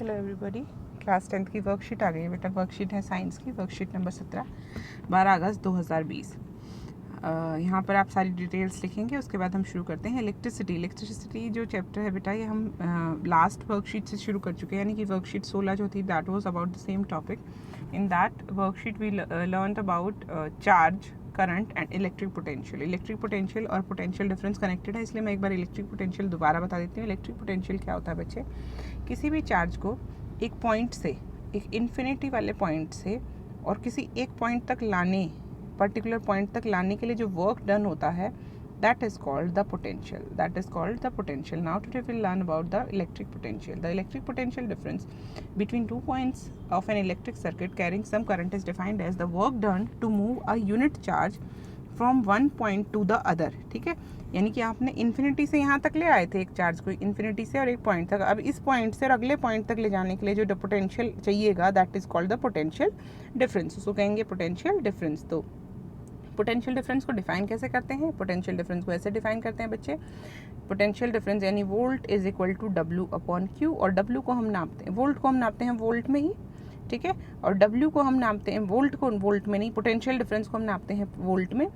Hello everybody, class 10th की worksheet आ गई है बेटा। वर्कशीट है साइंस की, वर्कशीट नंबर 17, 12 अगस्त 2020। यहाँ पर आप सारी डिटेल्स लिखेंगे, उसके बाद हम शुरू करते हैं। इलेक्ट्रिसिटी जो चैप्टर है बेटा, ये हम लास्ट वर्कशीट से शुरू कर चुके हैं, यानी कि वर्कशीट 16 जो थी that was about the same topic. In that worksheet we learn about charge, current and electric potential और पोटेंशियल डिफरेंस कनेक्टेड है, इसलिए मैं एक बार इलेक्ट्रिक पोटेंशियल दोबारा बता देती हूँ। इलेक्ट्रिक पोटेंशियल क्या होता है बच्चे? किसी भी चार्ज को एक पॉइंट से, एक इन्फिनिटी वाले पॉइंट से और किसी एक पॉइंट तक लाने, पर्टिकुलर पॉइंट तक लाने के लिए जो वर्क डन होता है, that is called the potential. Now today we'll learn about the electric potential. The electric potential difference between 2 points of an electric circuit carrying some current is defined as the work done to move a unit charge from one point to the other. ठीक है, यानी कि आपने infinity से यहाँ तक ले आए थे एक चार्ज को, इन्फिनिटी से और एक पॉइंट तक। अब इस पॉइंट से और अगले पॉइंट तक ले जाने के लिए जो पोटेंशियल चाहिएगा, that is called the potential difference. उसको कहेंगे पोटेंशियल डिफरेंस। तो पोटेंशियल डिफरेंस को डिफाइन कैसे करते हैं? पोटेंशियल डिफरेंस को ऐसे डिफाइन करते हैं बच्चे, पोटेंशियल डिफरेंस यानी volt is equal to W upon Q। और W को हम नापते हैं, वोल्ट को हम नापते हैं वोल्ट में ही, ठीक है, और W को हम नापते हैं वोल्ट को वोल्ट में नहीं, पोटेंशियल डिफरेंस को हम नापते हैं वोल्ट में,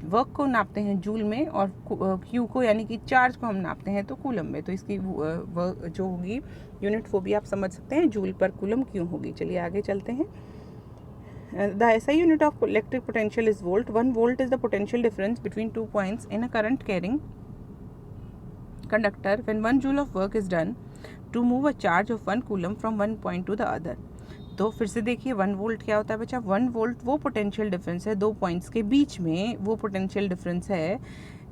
वर्क को नापते हैं जूल में, और Q को यानी कि चार्ज को हम नापते हैं तो कूलम में। तो इसकी जो होगी यूनिट वो भी आप समझ सकते हैं, जूल पर कूलम क्यों होगी। चलिए आगे चलते हैं। The SI unit of electric potential is volt. 1 volt is the potential difference between 2 points in a current carrying conductor when 1 joule of work is done to move a charge of 1 coulomb from one point to the other. तो फिर से देखिए 1 volt क्या होता है बच्चा? 1 volt वो potential difference है दो पॉइंट्स के बीच में, वो पोटेंशियल डिफरेंस है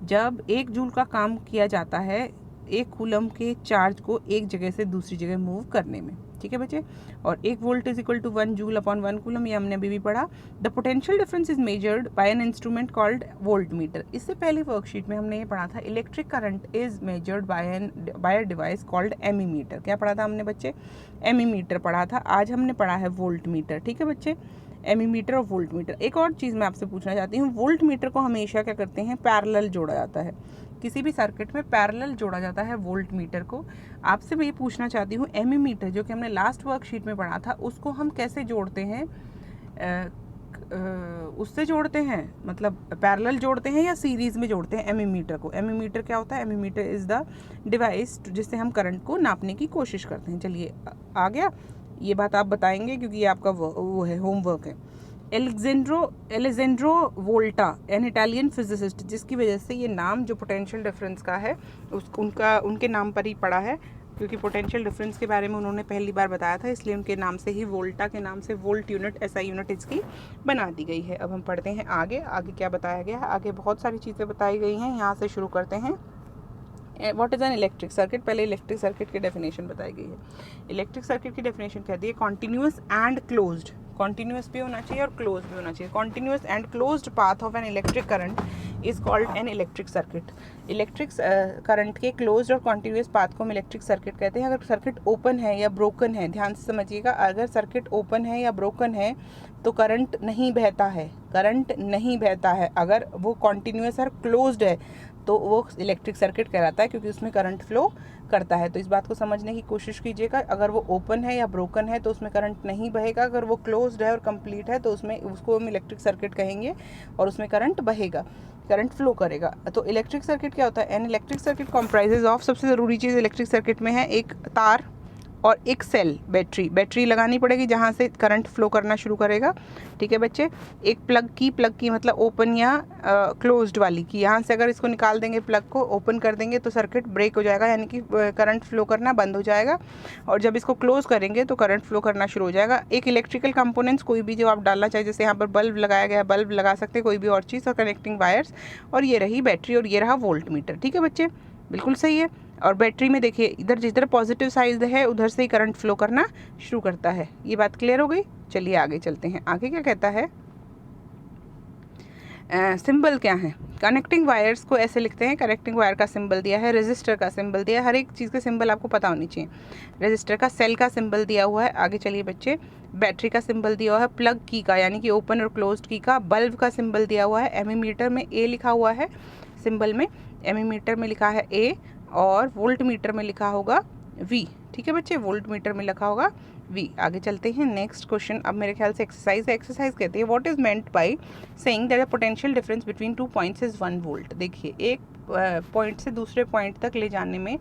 जब 1 जूल का काम किया जाता है 1 कूलम के चार्ज को एक जगह से दूसरी जगह मूव करने में, ठीक है बच्चे। और 1 volt is equal to 1 joule upon 1 coulomb, ये हमने अभी भी पढ़ा। The potential difference is measured by an instrument called voltmeter. इससे पहले वर्कशीट में हमने ये पढ़ा था electric current is measured by a device called ammeter. क्या पढ़ा था हमने बच्चे? एमीमीटर पढ़ा था। आज हमने पढ़ा है वोल्ट मीटर, ठीक है बच्चे, एमीमीटर और वोल्ट मीटर। एक और चीज़ मैं आपसे पूछना चाहती हूँ, वोल्ट मीटर को हमेशा क्या करते हैं? पैरेलल जोड़ा जाता है, किसी भी सर्किट में पैरेलल जोड़ा जाता है वोल्ट मीटर को। आपसे मैं ये पूछना चाहती हूँ, एमीमीटर जो कि हमने लास्ट वर्कशीट में पढ़ा था, उसको हम कैसे जोड़ते हैं? उससे जोड़ते हैं, मतलब पैरेलल जोड़ते हैं या सीरीज में जोड़ते हैं एमीमीटर को? एमीमीटर क्या होता है? एमीमीटर इज द डिवाइस जिससे हम करंट को नापने की कोशिश करते हैं। चलिए आ गया, ये बात आप बताएंगे क्योंकि ये आपका वो है, होमवर्क है। एलेजेंड्रो वोल्टा, एन इटालियन फिजिसिस्ट, जिसकी वजह से ये नाम जो पोटेंशियल डिफरेंस का है उनके नाम पर ही पड़ा है, क्योंकि पोटेंशियल डिफरेंस के बारे में उन्होंने पहली बार बताया था, इसलिए उनके नाम से ही, वोल्टा के नाम से वोल्ट यूनिट, SI यूनिट इसकी बना दी गई है। अब हम पढ़ते हैं आगे क्या बताया गया है। आगे बहुत सारी चीज़ें बताई गई हैं, यहाँ से शुरू करते हैं। What is an electric circuit? पहले इलेक्ट्रिक सर्किट की डेफिनेशन बताई गई है। इलेक्ट्रिक सर्किट की डेफिनेशन कहती है कॉन्टिन्यूस एंड क्लोज्ड, कॉन्टिन्यूस भी होना चाहिए और क्लोज भी होना चाहिए। Continuous and closed path of an electric current is called an electric circuit. Electric current के क्लोज्ड और कॉन्टिन्यूस पाथ को हम इलेक्ट्रिक सर्किट कहते हैं। अगर सर्किट ओपन है या ब्रोकन है, ध्यान से समझिएगा, अगर सर्किट ओपन है या ब्रोकन है तो करंट नहीं बहता है, करंट नहीं बहता है। अगर वो कॉन्टिन्यूस और क्लोज्ड है तो वो इलेक्ट्रिक सर्किट कहलाता है, क्योंकि उसमें करंट फ्लो करता है। तो इस बात को समझने की कोशिश कीजिएगा, अगर वो ओपन है या ब्रोकन है तो उसमें करंट नहीं बहेगा, अगर वो क्लोज्ड है और कंप्लीट है तो उसको हम इलेक्ट्रिक सर्किट कहेंगे और उसमें करंट बहेगा, करंट फ्लो करेगा। तो इलेक्ट्रिक सर्किट क्या होता है? An electric circuit comprises of, सबसे ज़रूरी चीज़ इलेक्ट्रिक सर्किट में है एक तार और एक सेल, बैटरी लगानी पड़ेगी जहाँ से करंट फ्लो करना शुरू करेगा, ठीक है बच्चे। एक प्लग की मतलब ओपन या क्लोज्ड वाली की, यहाँ से अगर इसको निकाल देंगे, प्लग को ओपन कर देंगे तो सर्किट ब्रेक हो जाएगा, यानी कि करंट फ्लो करना बंद हो जाएगा, और जब इसको क्लोज करेंगे तो करंट फ्लो करना शुरू हो जाएगा। एक इलेक्ट्रिकल कंपोनेंट्स कोई भी जो आप डालना चाहिए, जैसे यहाँ पर बल्ब लगाया गया है, बल्ब लगा सकते हैं, कोई भी और चीज़, और कनेक्टिंग वायर्स, और ये रही बैटरी और ये रहा वोल्ट मीटर, ठीक है बच्चे, बिल्कुल सही है। और बैटरी में देखिए इधर जिधर पॉजिटिव साइड है उधर से ही करंट फ्लो करना शुरू करता है। ये बात क्लियर हो गई? चलिए आगे चलते हैं। आगे क्या कहता है? सिंबल क्या है? कनेक्टिंग वायर्स को ऐसे लिखते हैं, कनेक्टिंग वायर का सिंबल दिया है, रेजिस्टर का सिंबल दिया है, हर एक चीज़ का सिंबल आपको पता होनी चाहिए। रेजिस्टर का, सेल का सिंबल दिया हुआ है। आगे चलिए बच्चे, बैटरी का सिंबल दिया हुआ है, प्लग की का यानी कि ओपन और क्लोज्ड की का, बल्ब का सिंबल दिया हुआ है, एमीमीटर में A लिखा हुआ है सिंबल में, एमीमीटर में लिखा है A, और वोल्ट मीटर में लिखा होगा V। ठीक है बच्चे, वोल्ट मीटर में लिखा होगा V। आगे चलते हैं नेक्स्ट क्वेश्चन। अब मेरे ख्याल से एक्सरसाइज है। एक्सरसाइज कहते हैं what is meant by saying that the potential difference between 2 points is 1 volt. देखिए, एक पॉइंट से दूसरे पॉइंट तक ले जाने में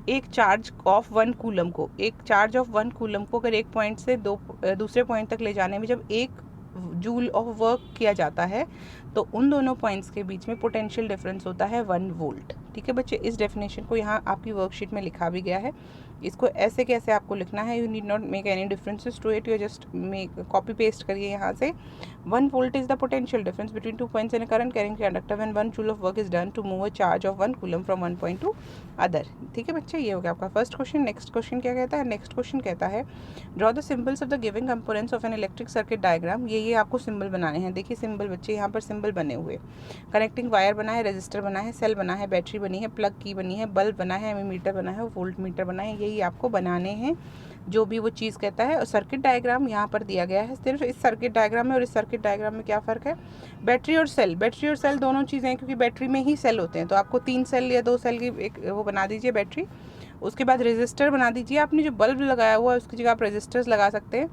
एक चार्ज ऑफ 1 कूलम को, एक चार्ज ऑफ 1 कूलम को अगर एक पॉइंट से दूसरे पॉइंट तक ले जाने में जब 1 जूल ऑफ वर्क किया जाता है तो उन दोनों पॉइंट्स के बीच में पोटेंशियल डिफरेंस होता है 1 वोल्ट। ठीक है बच्चे, इस डेफिनेशन को यहाँ आपकी वर्कशीट में लिखा भी गया है। इसको ऐसे कैसे आपको लिखना है, you need not make any differences to it, you just make copy paste करिए यहाँ से। 1 volt is the potential difference between 2 points in a current carrying conductor when 1 joule of work is done to move a charge of 1 coulomb from 1 point to other. ठीक है बच्चे, ये हो गया आपका फर्स्ट क्वेश्चन। नेक्स्ट क्वेश्चन क्या कहता है? नेक्स्ट क्वेश्चन कहता है draw the symbols of the giving components of an electric circuit diagram. ये आपको सिंबल बनाने हैं। देखिए सिंबल बच्चे, यहाँ पर सिंबल बने हुए, कनेक्टिंग वायर बना है, रजिस्टर बना है, सेल बना है, बैटरी बनी है, प्लग की बनी है, बल्ब बना है, एमीमीटर बना है, वोल्ट मीटर बना है। यही आपको बनाने हैं जो भी वो चीज़ कहता है। और सर्किट डायग्राम यहाँ पर दिया गया है। सिर्फ इस सर्किट डायग्राम में और इस सर्किट डायग्राम में क्या फ़र्क है? बैटरी और सेल दोनों चीज़ें हैं, क्योंकि बैटरी में ही सेल होते हैं। तो आपको 3 सेल या 2 सेल की एक वो बना दीजिए बैटरी। उसके बाद रेजिस्टर बना दीजिए। आपने जो बल्ब लगाया हुआ है उसकी जगह आप रेजिस्टर्स लगा सकते हैं।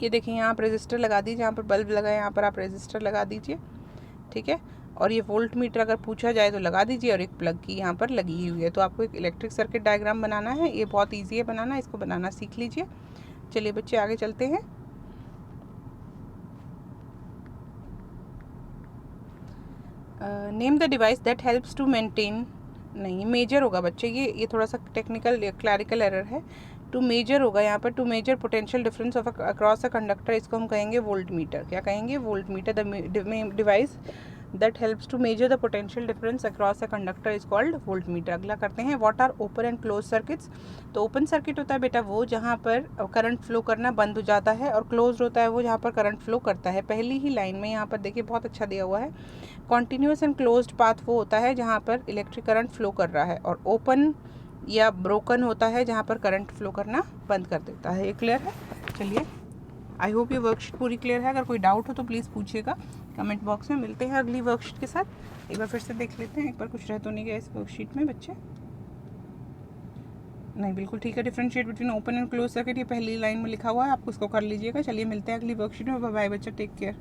ये देखिए, यहाँ आप रेजिस्टर लगा दीजिए, यहाँ पर बल्ब लगाए, यहाँ पर आप रेजिस्टर लगा दीजिए। ठीक है, और ये वोल्ट मीटर अगर पूछा जाए तो लगा दीजिए, और एक प्लग की यहाँ पर लगी हुई है। तो आपको एक इलेक्ट्रिक सर्किट डायग्राम बनाना है। ये बहुत ईजी है बनाना, इसको बनाना सीख लीजिए। चलिए बच्चे आगे चलते हैं। Name the device that helps to maintain, नहीं मेजर होगा बच्चे, ये थोड़ा सा टेक्निकल क्लैरिकल एरर है। टू मेजर होगा यहाँ पर, to measure potential difference of across a conductor, इसको हम कहेंगे वोल्ट मीटर। क्या कहेंगे? Voltmeter. The device that helps to measure the potential difference across a conductor is called voltmeter। अगला करते हैं, what are open and closed circuits। तो open circuit होता है बेटा वो जहाँ पर करंट फ्लो करना बंद हो जाता है, और closed होता है वो जहाँ पर करंट फ्लो करता है। पहली ही लाइन में यहाँ पर देखिए बहुत अच्छा दिया हुआ है, कॉन्टीन्यूस एंड क्लोज्ड पाथ वो होता है जहाँ पर इलेक्ट्रिक करंट फ्लो कर रहा है, और ओपन या ब्रोकन होता है जहाँ पर करंट फ्लो करना बंद कर देता है। ये क्लियर है? चलिए, आई होप ये वर्कशीट पूरी क्लियर है। अगर कोई डाउट हो तो प्लीज़ पूछिएगा कमेंट बॉक्स में। मिलते हैं अगली वर्कशीट के साथ। एक बार फिर से देख लेते हैं, एक बार कुछ रह तो नहीं गया इस वर्कशीट में बच्चे? नहीं, बिल्कुल ठीक है। Differentiate between open and close circuit, ये पहली लाइन में लिखा हुआ है, आप उसको कर लीजिएगा। चलिए मिलते हैं अगली वर्कशीट में। बाय बाय बच्चे, टेक केयर।